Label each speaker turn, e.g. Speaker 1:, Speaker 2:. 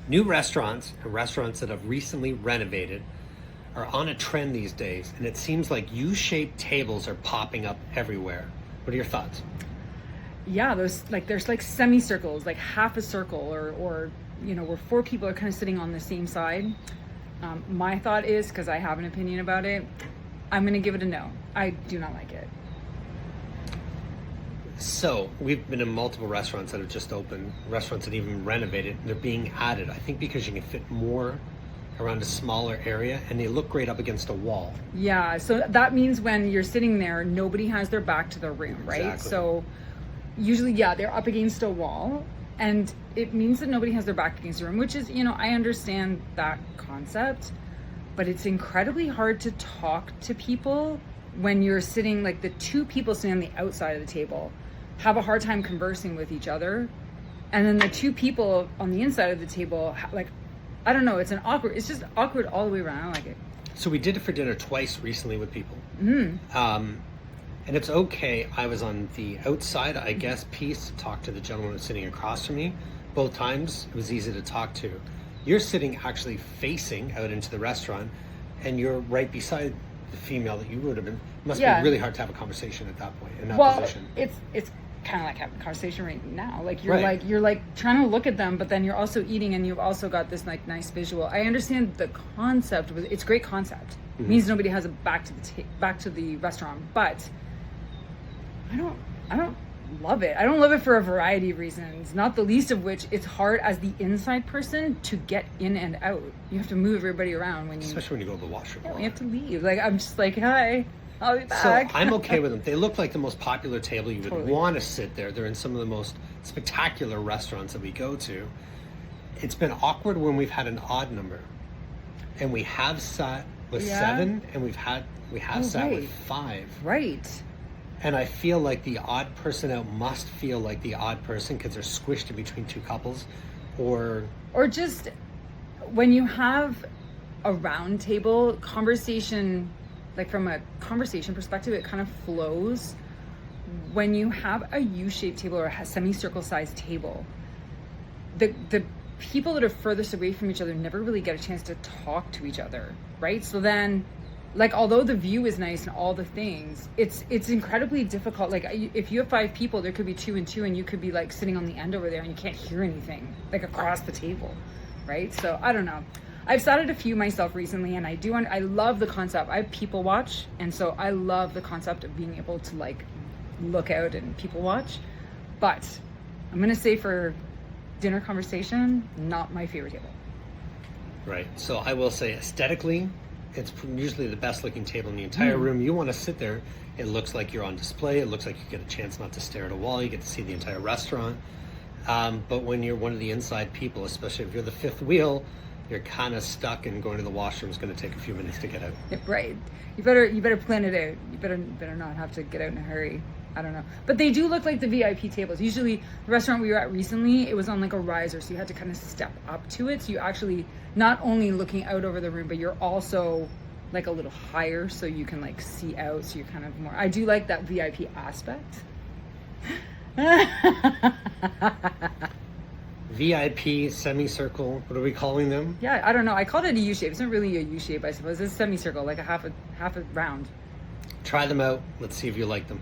Speaker 1: New restaurants and restaurants that have recently renovated are on a trend these days, and it seems like U-shaped tables are popping up everywhere. What are your thoughts?
Speaker 2: Yeah, there's like semicircles, like half a circle, or where four people are kind of sitting on the same side. My thought is, because I have an opinion about it, I'm going to give it a no. I do not like it.
Speaker 1: So we've been in multiple restaurants that have just opened, restaurants that even renovated. They're being added, I think, because you can fit more around a smaller area, and they look great up against a wall.
Speaker 2: Yeah, so that means when you're sitting there, nobody has their back to the room, right?
Speaker 1: Exactly.
Speaker 2: So usually, yeah, they're up against a wall, and it means that nobody has their back against the room, which is, I understand that concept, but it's incredibly hard to talk to people when you're sitting, like the two people sitting on the outside of the table have a hard time conversing with each other, and then the two people on the inside of the table, like, I don't know, it's just awkward all the way around. I don't like it.
Speaker 1: So we did it for dinner twice recently with people.
Speaker 2: Mm-hmm.
Speaker 1: And it's okay. I was on the outside, I guess, piece to talk to the gentleman who's sitting across from me. Both times it was easy to talk to. You're sitting actually facing out into the restaurant, and you're right beside the female that you would have been. It must be really hard to have a conversation at that point, in that position.
Speaker 2: It's kind of like having a conversation right now. Like you're like trying to look at them, but then you're also eating, and you've also got this like nice visual. I understand the concept. It's a great concept. Mm-hmm. It means nobody has a back to the restaurant, but I don't love it. I don't love it for a variety of reasons, not the least of which it's hard as the inside person to get in and out. You have to move everybody around
Speaker 1: especially when you go to the washroom.
Speaker 2: Yeah, you have to leave. Like, I'm just like, hi, I'll be back.
Speaker 1: So I'm okay with them. They look like the most popular table. You would want to sit there. They're in some of the most spectacular restaurants that we go to. It's been awkward when we've had an odd number, and we have sat with 7, and we have sat with 5.
Speaker 2: Right.
Speaker 1: And I feel like the odd person out must feel like the odd person because they're squished in between two couples, or
Speaker 2: just when you have a round table conversation, like from a conversation perspective, it kind of flows. When you have a U-shaped table or a semicircle sized table, the people that are furthest away from each other never really get a chance to talk to each other, right? So then, like, although the view is nice and all the things, it's incredibly difficult. Like, if you have 5 people, there could be 2 and 2, and you could be like sitting on the end over there and you can't hear anything like across the table, right? So I don't know. I've started a few myself recently, and I love the concept. I people watch, and so I love the concept of being able to like look out and people watch. But I'm gonna say, for dinner conversation, not my favorite table.
Speaker 1: Right. So I will say, aesthetically, it's usually the best looking table in the entire room. You want to sit there. It looks like you're on display. It looks like you get a chance not to stare at a wall. You get to see the entire restaurant. But when you're one of the inside people, especially if you're the fifth wheel, you're kind of stuck, and going to the washroom is going to take a few minutes to get out.
Speaker 2: Right. You better plan it out. You better not have to get out in a hurry. I don't know. But they do look like the VIP tables. Usually the restaurant we were at recently, it was on like a riser, so you had to kind of step up to it. So you actually not only looking out over the room, but you're also like a little higher, so you can like see out. So you're kind of more, I do like that VIP aspect.
Speaker 1: VIP, semicircle, what are we calling them?
Speaker 2: Yeah, I don't know. I called it a U-shape. It's not really a U-shape, I suppose. It's a semicircle, like a half a round.
Speaker 1: Try them out. Let's see if you like them.